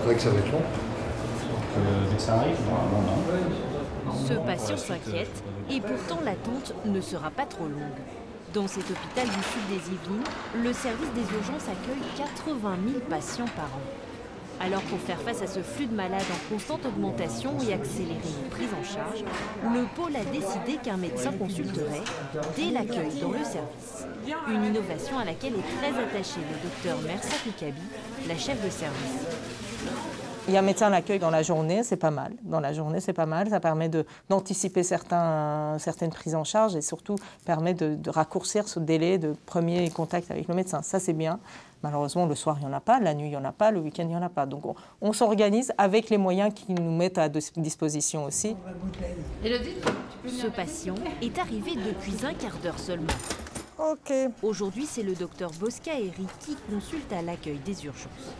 vrai que ça va être long. Dès que ça arrive, non. Ce patient s'inquiète et pourtant l'attente ne sera pas trop longue. Dans cet hôpital du sud des Yvelines, le service des urgences accueille 80 000 patients par an. Alors pour faire face à ce flux de malades en constante augmentation et accélérer une prise en charge, le pôle a décidé qu'un médecin consulterait dès l'accueil dans le service. Une innovation à laquelle est très attachée le docteur Mersa Koukabi, la chef de service. Il y a un médecin à l'accueil dans la journée, c'est pas mal. Dans la journée, c'est pas mal. Ça permet d'anticiper certaines prises en charge et surtout permet de raccourcir ce délai de premier contact avec le médecin. Ça, c'est bien. Malheureusement, le soir, il n'y en a pas, la nuit, il n'y en a pas, le week-end, il n'y en a pas. Donc, on s'organise avec les moyens qu'ils nous mettent à disposition aussi. Ce patient est arrivé depuis un quart d'heure seulement. OK. Aujourd'hui, c'est le docteur Bosca Eric qui consulte à l'accueil des urgences.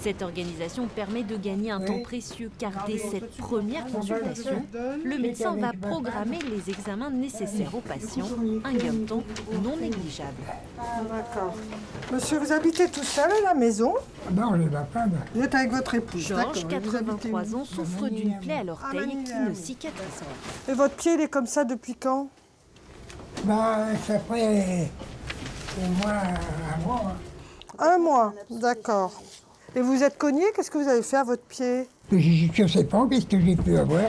Cette organisation permet de gagner un temps précieux car dès cette première consultation, le médecin va programmer les examens nécessaires aux patients, un gain de temps non négligeable. D'accord. Monsieur, vous habitez tout seul à la maison? Non, je n'ai pas. Vous êtes avec votre épouse? Georges, 83 ans, souffre d'une plaie à l'orteil qui ne cicatrise pas. Et votre pied, il est comme ça depuis quand? Ça fait au moins un mois. Un mois, d'accord. Et vous êtes cogné? Qu'est-ce que vous avez fait à votre pied? Je ne sais pas qu'est-ce que j'ai pu avoir.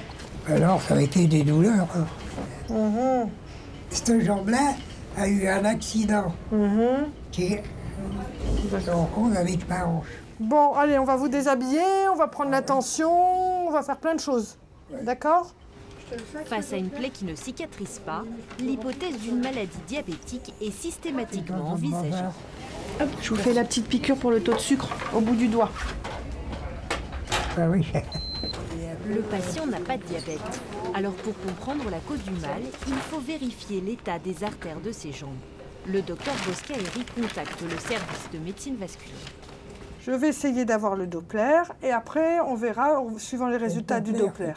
Alors, ça a été des douleurs. Cette jambe-là a eu un accident qui est en cause avec ma hanche. Bon, allez, on va vous déshabiller, on va prendre la tension, on va faire plein de choses. D'accord? Face à une plaie qui ne cicatrise pas, l'hypothèse d'une maladie diabétique est systématiquement envisagée. Hop, je vous fais la petite piqûre pour le taux de sucre au bout du doigt. Ah oui. Le patient n'a pas de diabète. Alors pour comprendre la cause du mal, il faut vérifier l'état des artères de ses jambes. Le docteur Bosca Eric contacte le service de médecine vasculaire. Je vais essayer d'avoir le Doppler et après on verra suivant les résultats du Doppler.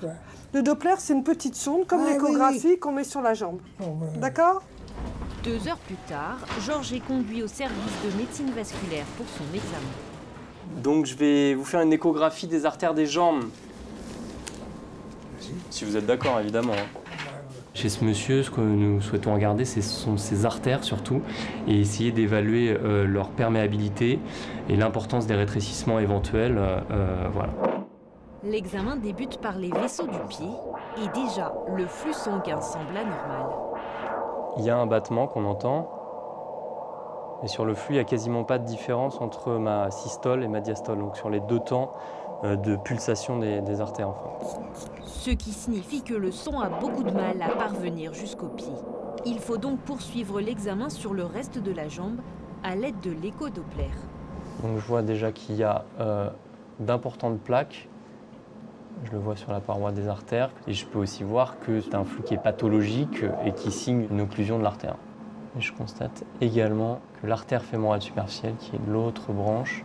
Le Doppler, c'est une petite sonde comme l'échographie qu'on met sur la jambe. D'accord? 2 heures plus tard, Georges est conduit au service de médecine vasculaire pour son examen. Donc je vais vous faire une échographie des artères des jambes. Si vous êtes d'accord, évidemment. Chez ce monsieur, ce que nous souhaitons regarder, ce sont ses artères surtout, et essayer d'évaluer leur perméabilité et l'importance des rétrécissements éventuels. Voilà. L'examen débute par les vaisseaux du pied, et déjà, le flux sanguin semble anormal. Il y a un battement qu'on entend, et sur le flux, il n'y a quasiment pas de différence entre ma systole et ma diastole, donc sur les 2 temps de pulsation des artères. Enfin. Ce qui signifie que le sang a beaucoup de mal à parvenir jusqu'au pied. Il faut donc poursuivre l'examen sur le reste de la jambe à l'aide de l'écho-Doppler. Donc je vois déjà qu'il y a d'importantes plaques. Je le vois sur la paroi des artères. Et je peux aussi voir que c'est un flux qui est pathologique et qui signe une occlusion de l'artère. Et je constate également que l'artère fémorale superficielle, qui est l'autre branche,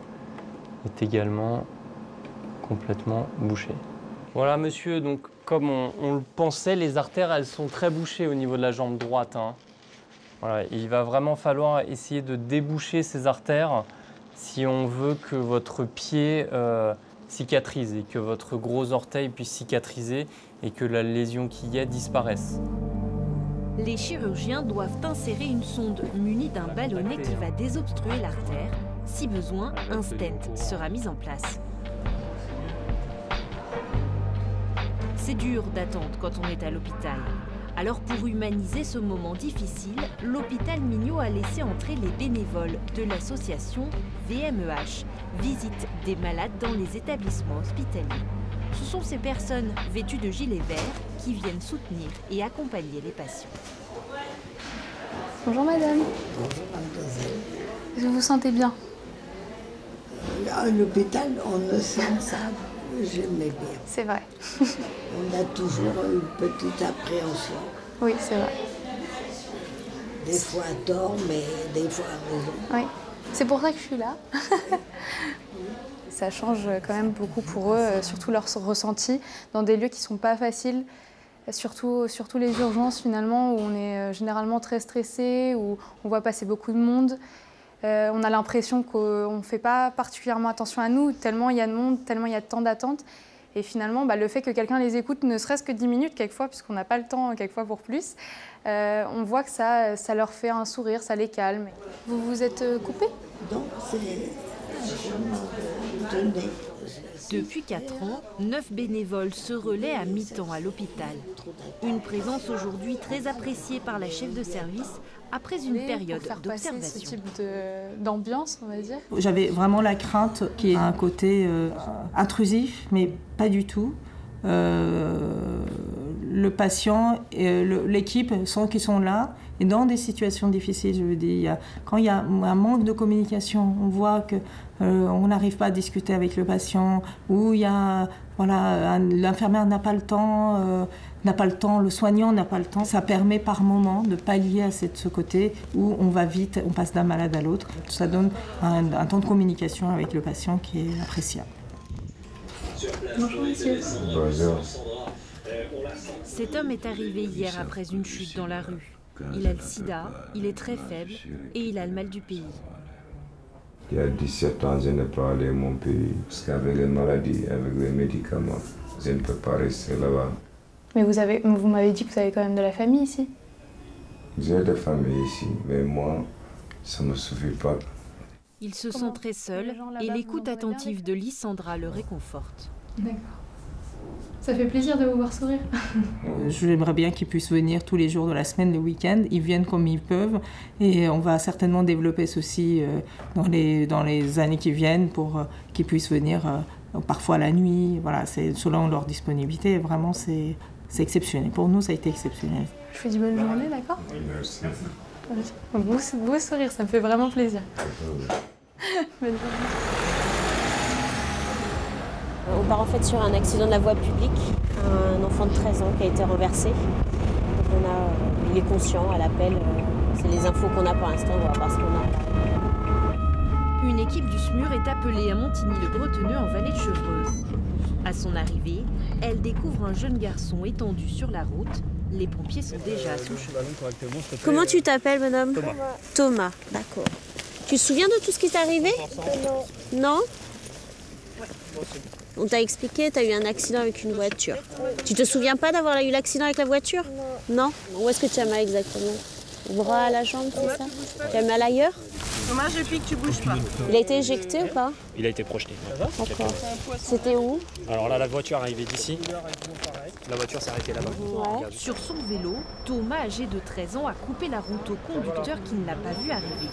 est également complètement bouchée. Voilà monsieur, donc comme on le pensait, les artères elles sont très bouchées au niveau de la jambe droite. Voilà, il va vraiment falloir essayer de déboucher ces artères si on veut que votre pied cicatrise et que votre gros orteil puisse cicatriser et que la lésion qu'il y a disparaisse. Les chirurgiens doivent insérer une sonde munie d'un ballonnet qui va désobstruer l'artère. Si besoin, un stent sera mis en place. C'est dur d'attendre quand on est à l'hôpital. Alors pour humaniser ce moment difficile, l'hôpital Mignot a laissé entrer les bénévoles de l'association VMEH, Visite des malades dans les établissements hospitaliers. Ce sont ces personnes vêtues de gilets verts qui viennent soutenir et accompagner les patients. Bonjour madame. Bonjour mademoiselle. Est-ce que vous vous sentez bien? À l'hôpital, on ne sent ça jamais bien. C'est vrai. On a toujours une petite appréhension. Oui, c'est vrai. Des fois à tort, mais des fois à raison. Oui, c'est pour ça que je suis là. Ça change quand même beaucoup pour eux, surtout leur ressenti dans des lieux qui ne sont pas faciles. Surtout les urgences finalement, où on est généralement très stressé, où on voit passer beaucoup de monde. On a l'impression qu'on ne fait pas particulièrement attention à nous, tellement il y a de monde, tellement il y a de temps d'attente. Et finalement, le fait que quelqu'un les écoute, ne serait-ce que 10 minutes quelquefois, puisqu'on n'a pas le temps quelquefois pour plus, on voit que ça leur fait un sourire, ça les calme. Vous vous êtes coupé? Donc c'est donné. Depuis 4 ans, 9 bénévoles se relaient à mi-temps à l'hôpital. Une présence aujourd'hui très appréciée par la chef de service après une période d'observation. Ce type d'ambiance, on va dire. J'avais vraiment la crainte qu'il y ait un côté intrusif, mais pas du tout. Le patient et l'équipe qui sont là, et dans des situations difficiles, je veux dire, quand il y a un manque de communication, on voit qu'on n'arrive pas à discuter avec le patient, ou il y a, l'infirmière n'a pas le temps, le soignant n'a pas le temps. Ça permet par moment de pallier à ce côté où on va vite, on passe d'un malade à l'autre. Ça donne un temps de communication avec le patient qui est appréciable. Bonjour monsieur. Bonjour. Cet homme est arrivé hier après une chute dans la rue. Il a le sida, il est très faible et il a le mal du pays. Il y a 17 ans, je n'ai pas allé à mon pays parce qu'avec les maladies, avec les médicaments, je ne peux pas rester là-bas. Mais vous m'avez dit que vous avez quand même de la famille ici. J'ai de la famille ici, mais moi, ça ne me suffit pas. Il se sent très seul et l'écoute attentive de Lysandra le réconforte. D'accord. Ça fait plaisir de vous voir sourire. J'aimerais bien qu'ils puissent venir tous les jours de la semaine, le week-end. Ils viennent comme ils peuvent. Et on va certainement développer ceci dans les années qui viennent pour qu'ils puissent venir parfois la nuit. Voilà, c'est selon leur disponibilité. Vraiment, c'est exceptionnel. Pour nous, ça a été exceptionnel. Je vous dis bonne journée, d'accord? Merci. Beau sourire, ça me fait vraiment plaisir. Bonne journée. On part en fait sur un accident de la voie publique, un enfant de 13 ans qui a été renversé. Donc il est conscient à l'appel, c'est les infos qu'on a pour l'instant, on va voir ce qu'on a. Une équipe du SMUR est appelée à Montigny-le-Bretonneux en vallée de Chevreuse. À son arrivée, elle découvre un jeune garçon étendu sur la route. Les pompiers sont déjà à son chevet. Comment tu t'appelles, bonhomme? Thomas, d'accord. Tu te souviens de tout ce qui t'est arrivé? Non. On t'a expliqué, tu as eu un accident avec une voiture. Tu te souviens pas d'avoir eu l'accident avec la voiture? Non. Où est-ce que tu as mal exactement? Au bras, à la jambe, c'est ça? Tu as mal ailleurs? Thomas, je pique, tu bouges pas. Il a été éjecté ou pas? Il a été projeté. D'accord. C'était où? Alors là, la voiture arrivait d'ici. La voiture s'est arrêtée là-bas. Ouais. Sur son vélo, Thomas, âgé de 13 ans, a coupé la route au conducteur qui ne l'a pas vu arriver.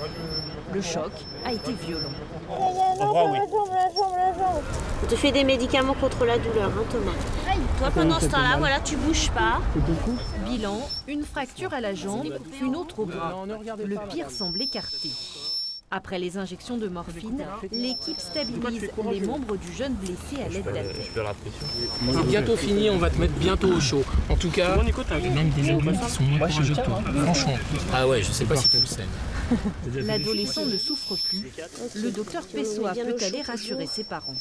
Le choc a été violent. On te fait des médicaments contre la douleur, hein, Thomas. Toi, pendant ce temps-là, voilà, tu bouges pas. Bilan, une fracture à la jambe, une autre au bras. Le pire semble écarté. Après les injections de morphine, l'équipe stabilise les membres du jeune blessé à l'aide d'haltères. C'est bientôt fini, on va te mettre bientôt au chaud. En tout cas, même des adultes qui sont moins courageux que toi, franchement. Ah ouais, je sais pas si tu le sais. L'adolescent ne souffre plus. Le docteur Pessoa peut aller rassurer ses parents.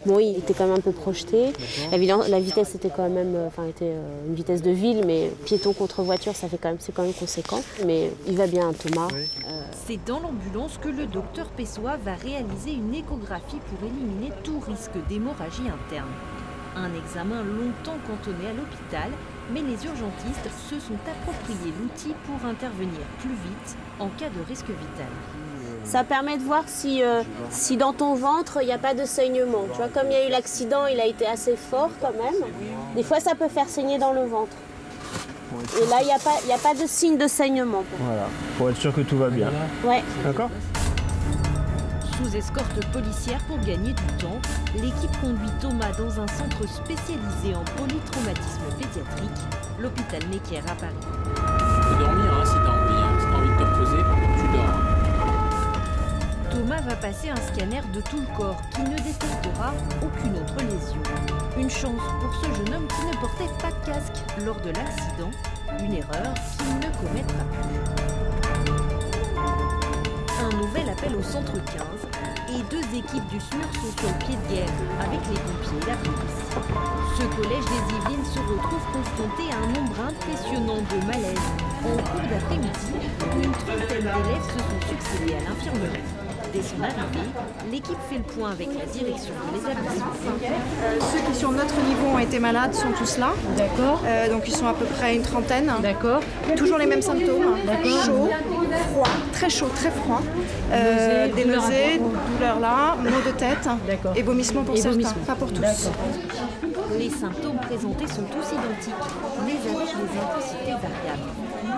Bon, il était quand même un peu projeté. La vitesse était quand même, était une vitesse de ville, mais piéton contre voiture, c'est quand même conséquent. Mais il va bien, Thomas. C'est dans l'ambulance que le docteur Pessoa va réaliser une échographie pour éliminer tout risque d'hémorragie interne. Un examen longtemps cantonné à l'hôpital, mais les urgentistes se sont appropriés l'outil pour intervenir plus vite en cas de risque vital. Ça permet de voir si dans ton ventre, il n'y a pas de saignement. Tu vois, comme il y a eu l'accident, il a été assez fort quand même. Des fois, ça peut faire saigner dans le ventre. Et là, il n'y a pas de signe de saignement. Voilà, pour être sûr que tout va bien. Ouais. D'accord. Sous escorte policière pour gagner du temps, l'équipe conduit Thomas dans un centre spécialisé en polytraumatisme pédiatrique, l'hôpital Necker à Paris. Tu peux dormir hein, si tu as envie. Hein. Si tu as envie de te reposer, tu dors. Thomas va passer un scanner de tout le corps qui ne détectera aucune autre lésion. Une chance pour ce jeune homme qui ne portait pas de casque lors de l'accident, une erreur qu'il ne commettra plus. Un nouvel appel au centre 15. et 2 équipes du SMUR sont sur le pied de guerre avec les pompiers et la police. Ce collège des Yvelines se retrouve confronté à un nombre impressionnant de malaises. En cours d'après-midi, une trentaine d'élèves se sont succédés à l'infirmerie. Dès son arrivée, l'équipe fait le point avec la direction de l'établissement. Ceux qui sur notre niveau ont été malades sont tous là. D'accord. Donc ils sont à peu près une trentaine. D'accord. Toujours les mêmes symptômes. Chaud, froid, très chaud, très froid. Des nausées, douleurs là, maux de tête et vomissements pour certains, pas pour tous. Les symptômes présentés sont tous identiques, mais avec des intensités variables.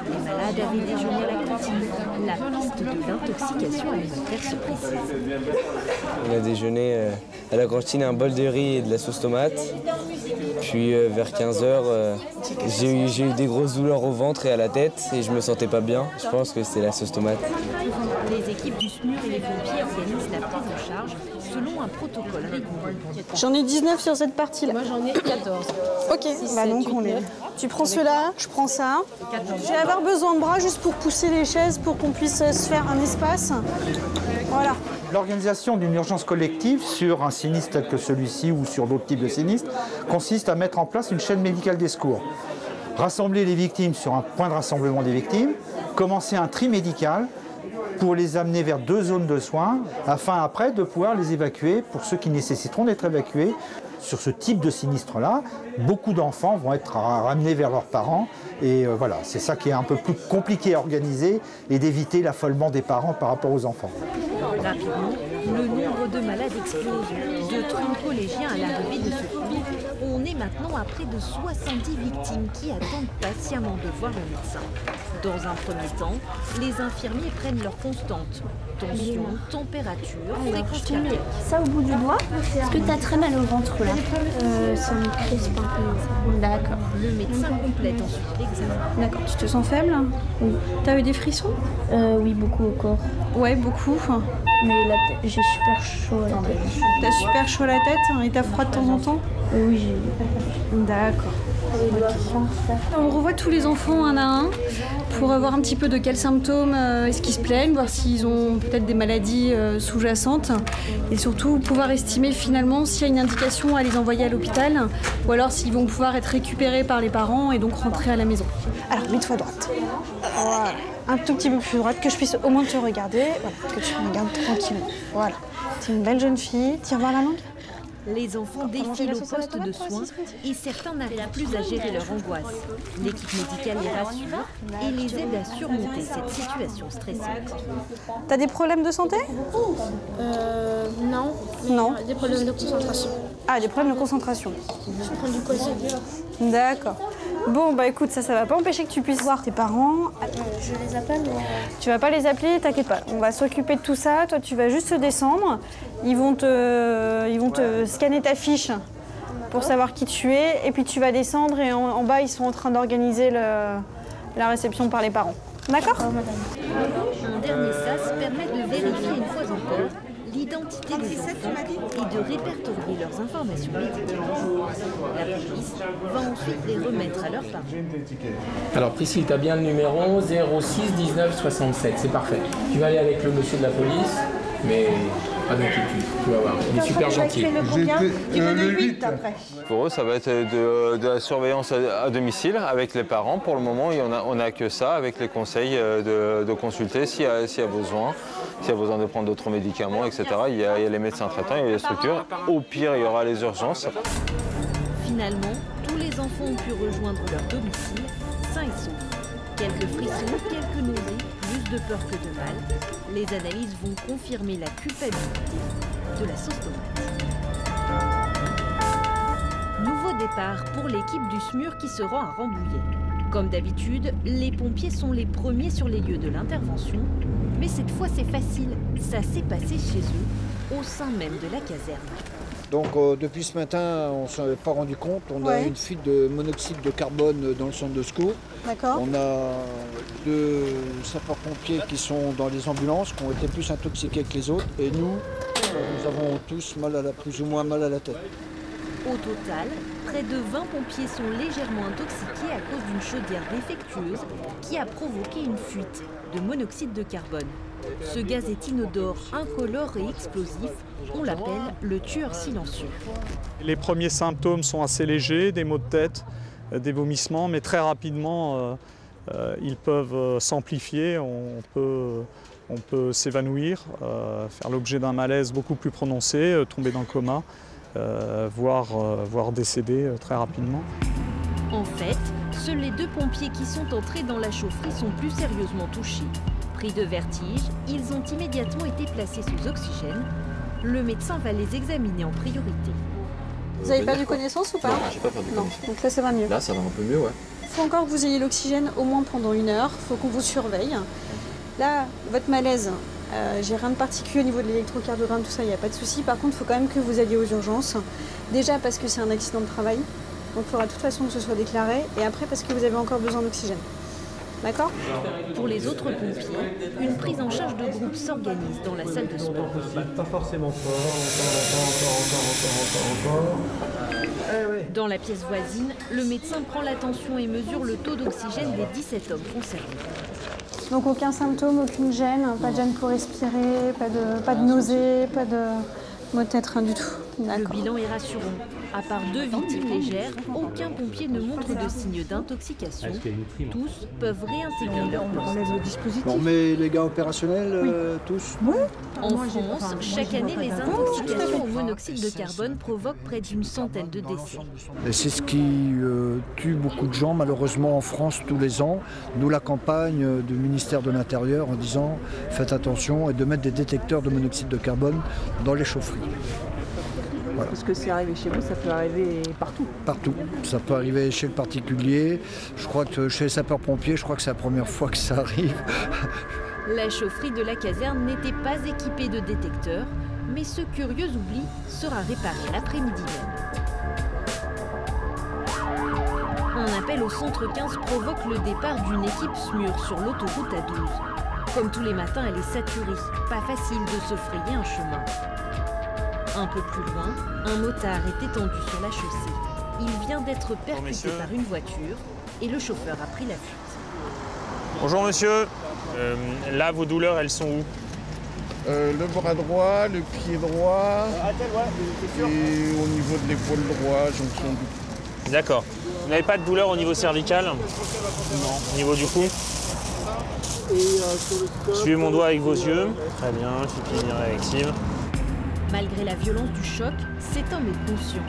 Les malades avaient déjeuné à la cantine. La piste de l'intoxication alimentaire se précise. On a déjeuné à la cantine un bol de riz et de la sauce tomate. Puis vers 15h, j'ai eu des grosses douleurs au ventre et à la tête et je me sentais pas bien. Je pense que c'était la sauce tomate. Les équipes du SMUR et les pompiers organisent la prise en charge selon un protocole rigoureux. J'en ai 19 sur cette partie-là. Moi j'en ai 14. Ok, donc on est. Tu prends ceux-là, je prends ça. Je vais avoir besoin de bras juste pour pousser les chaises pour qu'on puisse se faire un espace. Voilà. L'organisation d'une urgence collective sur un sinistre tel que celui-ci ou sur d'autres types de sinistres consiste à mettre en place une chaîne médicale des secours. Rassembler les victimes sur un point de rassemblement des victimes, commencer un tri médical pour les amener vers 2 zones de soins, afin après de pouvoir les évacuer pour ceux qui nécessiteront d'être évacués. Sur ce type de sinistre-là, beaucoup d'enfants vont être ramenés vers leurs parents. Et voilà, c'est ça qui est un peu plus compliqué à organiser et d'éviter l'affolement des parents par rapport aux enfants. Rapidement, le nombre de malades explose. De 30 collégiens à l'arrivée de ce cours, on est maintenant à près de 70 victimes qui attendent patiemment de voir le médecin. Dans un premier temps, les infirmiers prennent leurs constantes. Tension, température, fréquence cardiaque. Ça au bout du doigt. Est-ce que tu as très mal au ventre là? Ça me crispe un peu. D'accord. Le médecin complète ensuite l'examen. D'accord, tu te sens faible? Oui. T'as eu des frissons? Oui, beaucoup au corps. Ouais, beaucoup. Mais j'ai super chaud à la tête. T'as super chaud à la tête et t'as froid de temps en temps? Oui, j'ai. D'accord. On revoit tous les enfants un à un pour voir un petit peu de quels symptômes est-ce qu'ils se plaignent, voir s'ils ont peut-être des maladies sous-jacentes et surtout pouvoir estimer finalement s'il y a une indication à les envoyer à l'hôpital ou alors s'ils vont pouvoir être récupérés par les parents et donc rentrer à la maison. Alors, mets-toi à droite. Voilà. Un tout petit peu plus droite, que je puisse au moins te regarder, voilà, que tu me regardes tranquillement. Voilà. T'es une belle jeune fille, tire voir la langue. Les enfants défilent au poste de soins et certains n'arrivent plus à gérer leur angoisse. L'équipe médicale les rassure et les aide à surmonter cette situation stressante. T'as des problèmes de santé? Non. Non. Des problèmes de concentration. Ah, des problèmes de concentration. Je prends du cosé. D'accord. Bon, bah écoute, ça va pas empêcher que tu puisses voir tes parents. Je les appelle. Tu vas pas les appeler, t'inquiète pas. On va s'occuper de tout ça. Toi, tu vas juste descendre. Ils vont te scanner ta fiche pour savoir qui tu es. Et puis tu vas descendre et en bas, ils sont en train d'organiser la réception par les parents. D'accord? Un dernier sas permet de vérifier une fois encore l'identité des enfants et de répertorier leurs informations médicales. La police va ensuite les remettre à leurs parents. Alors Priscille, tu as bien le numéro 06 19 67, c'est parfait. Tu vas aller avec le monsieur de la police, mais pas d'inquiétude, tu vas voir, il est super gentil. Le 8 après. Pour eux, ça va être de la surveillance à domicile avec les parents. Pour le moment, on n'a que ça, avec les conseils de consulter s'il y a besoin. S'il y a besoin de prendre d'autres médicaments, etc. Il y a les médecins traitants, il y a les structures. Au pire, il y aura les urgences. Finalement, tous les enfants ont pu rejoindre leur domicile, sains et saufs. Quelques frissons, quelques nausées, plus de peur que de mal. Les analyses vont confirmer la culpabilité de la sauce tomate. Nouveau départ pour l'équipe du SMUR qui se rend à Rambouillet. Comme d'habitude, les pompiers sont les premiers sur les lieux de l'intervention, mais cette fois c'est facile, ça s'est passé chez eux, au sein même de la caserne. Donc depuis ce matin, on ne s'en est pas rendu compte, on a une fuite de monoxyde de carbone dans le centre de secours. D'accord. On a 2 sapeurs-pompiers qui sont dans les ambulances, qui ont été plus intoxiqués que les autres, et nous avons tous plus ou moins mal à la tête. Au total, près de 20 pompiers sont légèrement intoxiqués à cause d'une chaudière défectueuse qui a provoqué une fuite de monoxyde de carbone. Ce gaz est inodore, incolore et explosif. On l'appelle le tueur silencieux. Les premiers symptômes sont assez légers, des maux de tête, des vomissements, mais très rapidement, ils peuvent s'amplifier. On peut s'évanouir, faire l'objet d'un malaise beaucoup plus prononcé, tomber dans le coma, voire décéder très rapidement. En fait, seuls les 2 pompiers qui sont entrés dans la chaufferie sont plus sérieusement touchés. Pris de vertige, ils ont immédiatement été placés sous oxygène. Le médecin va les examiner en priorité. Vous avez perdu connaissance ou pas? Non, j'ai pas perdu connaissance. Donc là, ça va mieux. Là, ça va un peu mieux, ouais. Il faut encore que vous ayez l'oxygène au moins pendant 1 heure. Il faut qu'on vous surveille. Là, votre malaise, j'ai rien de particulier au niveau de l'électrocardiogramme, tout ça, il n'y a pas de souci. Par contre, il faut quand même que vous alliez aux urgences. Déjà parce que c'est un accident de travail. Donc il faudra de toute façon que ce soit déclaré. Et après parce que vous avez encore besoin d'oxygène. D'accord? Pour les autres pompiers, une prise en charge de groupe s'organise dans la salle de sport. Pas forcément fort, encore. Dans la pièce voisine, le médecin prend la tension et mesure le taux d'oxygène des 17 hommes concernés. Donc aucun symptôme, aucune gêne, pas de gêne pour respirer, pas de nausée, pas de maux de tête, rien du tout. Le bilan est rassurant. À part 2 victimes légères, aucun pompier ne montre de signes d'intoxication. Tous peuvent réintégrer leur poste. On met les gars opérationnels, tous? Oui. En France, chaque année, les intoxications au monoxyde de carbone provoquent près d'une centaine de décès. Et c'est ce qui tue beaucoup de gens, malheureusement, en France, tous les ans. Nous, la campagne du ministère de l'Intérieur en disant « Faites attention » et de mettre des détecteurs de monoxyde de carbone dans les chaufferies. Voilà. Parce que c'est arrivé chez vous, ça peut arriver partout. Partout. Ça peut arriver chez le particulier. Je crois que chez les sapeurs-pompiers, je crois que c'est la première fois que ça arrive. La chaufferie de la caserne n'était pas équipée de détecteurs, mais ce curieux oubli sera réparé l'après-midi même. Un appel au centre 15 provoque le départ d'une équipe SMUR sur l'autoroute A12. Comme tous les matins, elle est saturée. Pas facile de se frayer un chemin. Un peu plus loin, un motard est étendu sur la chaussée. Il vient d'être percuté par une voiture et le chauffeur a pris la fuite. Bonjour monsieur, là vos douleurs elles sont où? Le bras droit, le pied droit et au niveau de l'épaule droit, jonction du... D'accord. Vous n'avez pas de douleur au niveau cervical? Non. Au niveau du cou? Suivez mon doigt avec vos yeux. Très bien, pupille réactive. Malgré la violence du choc, cet homme est conscient.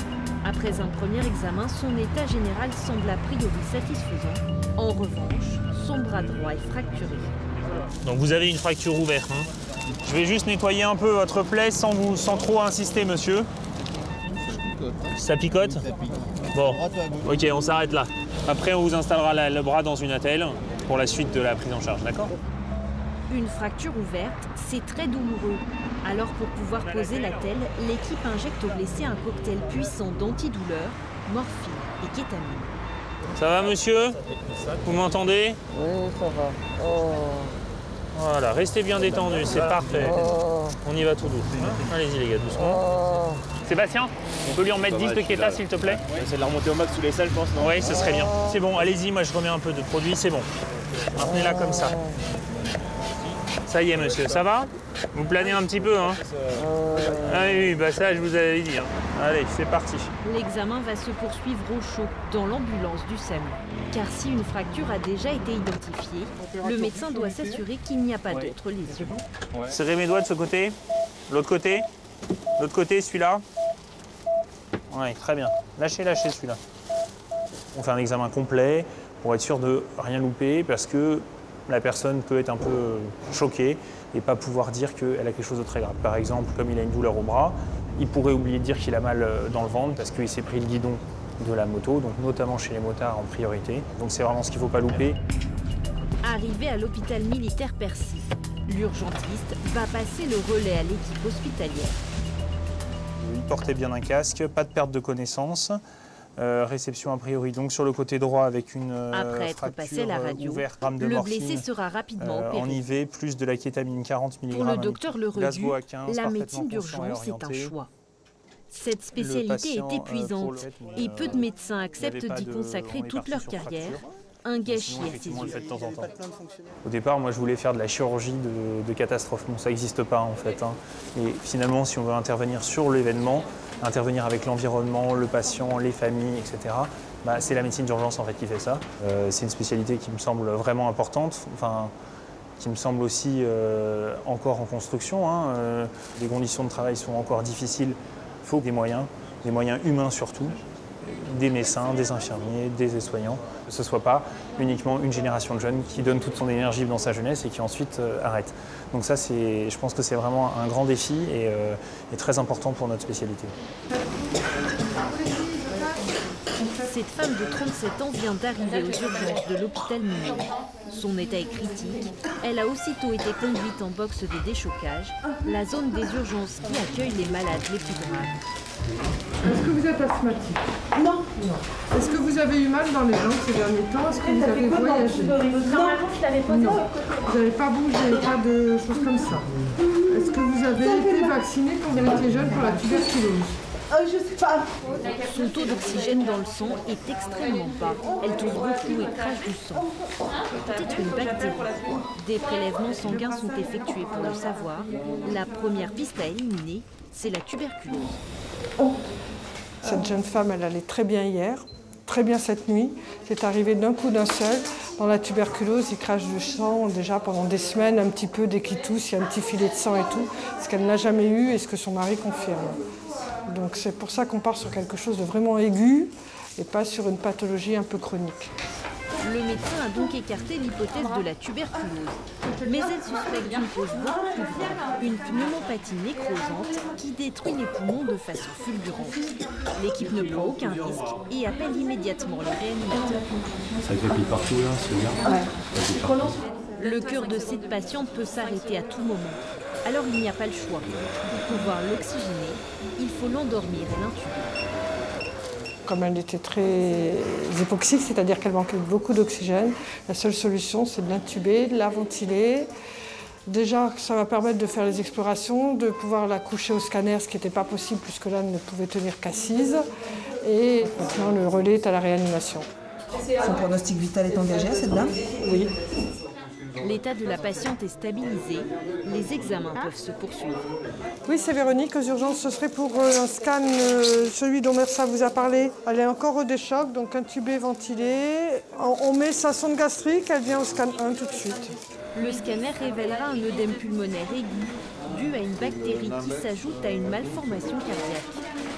Après un premier examen, son état général semble a priori satisfaisant. En revanche, son bras droit est fracturé. Donc vous avez une fracture ouverte. Je vais juste nettoyer un peu votre plaie sans trop insister, monsieur. Ça picote? Bon, ok, on s'arrête là. Après, on vous installera le bras dans une attelle pour la suite de la prise en charge, d'accord? Une fracture ouverte, c'est très douloureux. Alors pour pouvoir poser l'attelle, l'équipe injecte au blessé un cocktail puissant d'antidouleur, morphine et kétamine. Ça va monsieur? Vous m'entendez? Oui, ça va. Oh. Voilà, restez bien détendu, c'est parfait. On y va tout doux. Allez-y les gars, doucement. Sébastien, on peut lui en mettre 10 de kéta s'il te plaît? C'est de la remonter au max sous les selles, je pense, non? Oui, ce serait bien. C'est bon, allez-y, moi je remets un peu de produit, c'est bon. Maintenez-la comme ça. Ça y est monsieur, ça va? Vous planez un petit peu, hein? Ah oui, bah ça je vous avais dit. Hein. Allez, c'est parti. L'examen va se poursuivre au chaud, dans l'ambulance du SAMU. Car si une fracture a déjà été identifiée, le médecin doit s'assurer qu'il n'y a pas d'autres lésions. Serrez mes doigts de ce côté. L'autre côté. L'autre côté, celui-là. Oui, très bien. Lâchez celui-là. On fait un examen complet pour être sûr de rien louper parce que la personne peut être un peu choquée et pas pouvoir dire qu'elle a quelque chose de très grave. Par exemple, comme il a une douleur au bras, il pourrait oublier de dire qu'il a mal dans le ventre parce qu'il s'est pris le guidon de la moto, donc notamment chez les motards en priorité. Donc c'est vraiment ce qu'il ne faut pas louper. Arrivé à l'hôpital militaire Percy, l'urgentiste va passer le relais à l'équipe hospitalière. Il portait bien un casque, pas de perte de connaissance. Réception a priori donc sur le côté droit avec une après être passé à la radio, le blessé sera rapidement opéré. En IV, plus de la kétamine 40 mg. Pour le docteur Leredu, la médecine d'urgence est un choix. Cette spécialité est épuisante et peu de médecins acceptent d'y consacrer toute leur carrière. Un gâchis à ses yeux. De temps en temps. Au départ, moi, je voulais faire de la chirurgie de catastrophe. Bon, ça n'existe pas, en fait. Et finalement, si on veut intervenir sur l'événement, intervenir avec l'environnement, le patient, les familles, etc., c'est la médecine d'urgence, en fait, qui fait ça. C'est une spécialité qui me semble vraiment importante, qui me semble aussi encore en construction. Les conditions de travail sont encore difficiles. Il faut des moyens humains surtout. Des médecins, des infirmiers, des aides-soignants, que ce ne soit pas uniquement une génération de jeunes qui donne toute son énergie dans sa jeunesse et qui ensuite arrête. Donc ça, je pense que c'est vraiment un grand défi et très important pour notre spécialité. Cette femme de 37 ans vient d'arriver aux urgences de l'hôpital Minier. Son état est critique. Elle a aussitôt été conduite en box de déchocage, la zone des urgences qui accueille les malades les plus graves. Est-ce que vous êtes asthmatique? Non. Est-ce que vous avez eu mal dans les jambes ces derniers temps? Est-ce que vous avez voyagé? Non. Vous n'avez pas bougé, pas de choses comme ça. Est-ce que vous avez été vacciné quand vous étiez jeune pour la tuberculose? Je sais pas. Son taux d'oxygène dans le sang est extrêmement bas. Elle tousse beaucoup et crache du sang. Peut-être une bactérie. Des prélèvements sanguins sont effectués pour le savoir. La première piste à éliminer, c'est la tuberculose. Cette jeune femme, elle allait très bien hier, très bien cette nuit. C'est arrivé d'un coup d'un seul. Dans la tuberculose, il crache du sang déjà pendant des semaines, un petit peu dès qu'il tousse, il y a un petit filet de sang et tout. Ce qu'elle n'a jamais eu et ce que son mari confirme. Donc c'est pour ça qu'on part sur quelque chose de vraiment aigu et pas sur une pathologie un peu chronique. Le médecin a donc écarté l'hypothèse de la tuberculose. Mais elle suspecte une cause beaucoup plus grave, une pneumopathie nécrosante qui détruit les poumons de façon fulgurante. L'équipe ne prend aucun risque et appelle immédiatement les réanimateurs. Ça crépite partout là, c'est bien. Ouais. Le cœur de cette patiente peut s'arrêter à tout moment. Alors il n'y a pas le choix. Pour pouvoir l'oxygéner, il faut l'endormir et l'intuber. Comme elle était très hypoxique, c'est-à-dire qu'elle manquait beaucoup d'oxygène, la seule solution c'est de l'intuber, de la ventiler. Déjà, ça va permettre de faire les explorations, de pouvoir la coucher au scanner, ce qui n'était pas possible puisque là, elle ne pouvait tenir qu'assise. Et maintenant, le relais est à la réanimation. Son pronostic vital est engagé à cette dame? Oui. L'état de la patiente est stabilisé. Les examens peuvent se poursuivre. Oui, c'est Véronique aux urgences. Ce serait pour un scan, celui dont Mersa vous a parlé. Elle est encore au déchoc, donc intubée, ventilée. On met sa sonde gastrique, elle vient au scan 1 tout de suite. Le scanner révélera un œdème pulmonaire aigu dû à une bactérie qui s'ajoute à une malformation cardiaque.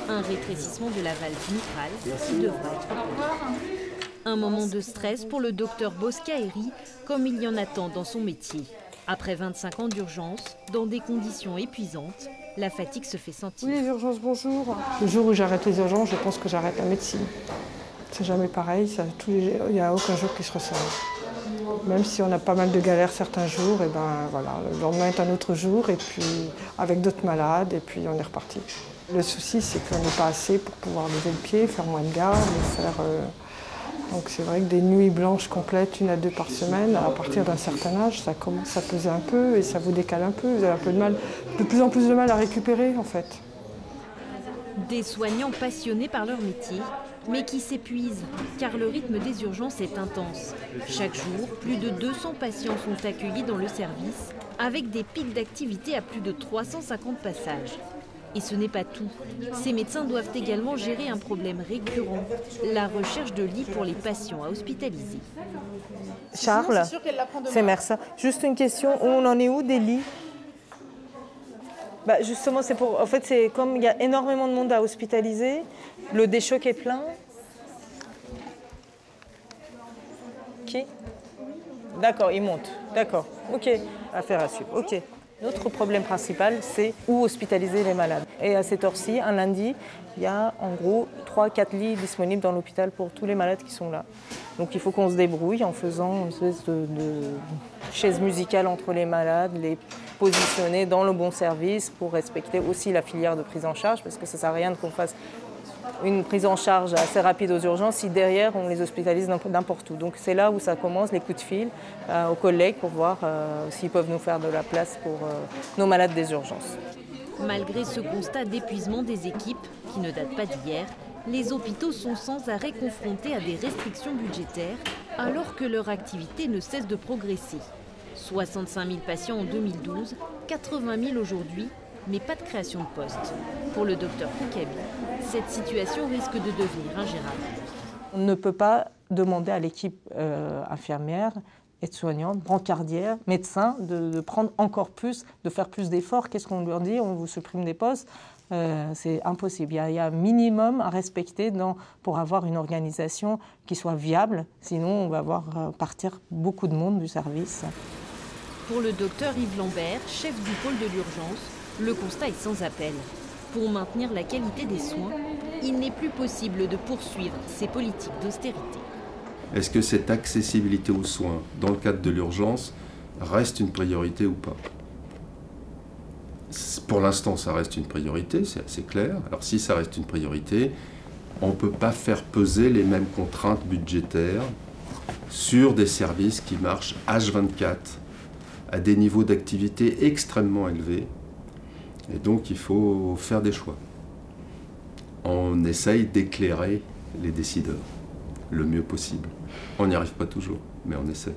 Un rétrécissement de la valve mitrale qui devra être opéré. Un moment de stress pour le docteur Boscaeri, comme il y en a tant dans son métier. Après 25 ans d'urgence, dans des conditions épuisantes, la fatigue se fait sentir. Oui, les urgences, bonjour. Le jour où j'arrête les urgences, je pense que j'arrête la médecine. C'est jamais pareil, il n'y a aucun jour qui se ressemble. Même si on a pas mal de galères certains jours, et ben voilà, le lendemain est un autre jour, et puis avec d'autres malades, et puis on est reparti. Le souci, c'est qu'on n'est pas assez pour pouvoir lever le pied, faire moins de garde, Donc c'est vrai que des nuits blanches complètes, 1 à 2 par semaine, à partir d'un certain âge, ça commence à peser un peu et ça vous décale un peu. Vous avez un peu de mal, de plus en plus de mal à récupérer en fait. Des soignants passionnés par leur métier, mais qui s'épuisent, car le rythme des urgences est intense. Chaque jour, plus de 200 patients sont accueillis dans le service, avec des pics d'activité à plus de 350 passages. Et ce n'est pas tout. Ces médecins doivent également gérer un problème récurrent, la recherche de lits pour les patients à hospitaliser. Charles, c'est Mersa. Juste une question, on en est où des lits? Justement, c'est pour. En fait, c'est comme il y a énormément de monde à hospitaliser, le déchoc est plein. Ok. D'accord, il monte. D'accord. Ok. Affaire à suivre. Ok. Notre problème principal, c'est où hospitaliser les malades. Et à cette heure-ci, un lundi, il y a en gros 3-4 lits disponibles dans l'hôpital pour tous les malades qui sont là. Donc il faut qu'on se débrouille en faisant une espèce de chaise musicale entre les malades, les positionner dans le bon service pour respecter aussi la filière de prise en charge, parce que ça ne sert à rien qu'on fasse une prise en charge assez rapide aux urgences si derrière on les hospitalise n'importe où. Donc c'est là où ça commence, les coups de fil aux collègues pour voir s'ils peuvent nous faire de la place pour nos malades des urgences. Malgré ce constat d'épuisement des équipes, qui ne date pas d'hier, les hôpitaux sont sans arrêt confrontés à des restrictions budgétaires, alors que leur activité ne cesse de progresser. 65 000 patients en 2012, 80 000 aujourd'hui, mais pas de création de poste. Pour le docteur Koukabi, cette situation risque de devenir ingérable. On ne peut pas demander à l'équipe infirmière, aide-soignante, brancardière, médecin de prendre encore plus, de faire plus d'efforts. Qu'est-ce qu'on leur dit? On vous supprime des postes? C'est impossible. Il y a un minimum à respecter pour avoir une organisation qui soit viable. Sinon, on va voir partir beaucoup de monde du service. Pour le docteur Yves Lambert, chef du pôle de l'urgence, le constat est sans appel. Pour maintenir la qualité des soins, il n'est plus possible de poursuivre ces politiques d'austérité. Est-ce que cette accessibilité aux soins, dans le cadre de l'urgence, reste une priorité ou pas? Pour l'instant, ça reste une priorité, c'est assez clair. Alors si ça reste une priorité, on ne peut pas faire peser les mêmes contraintes budgétaires sur des services qui marchent H24 à des niveaux d'activité extrêmement élevés. Et donc il faut faire des choix. On essaye d'éclairer les décideurs le mieux possible. On n'y arrive pas toujours, mais on essaie.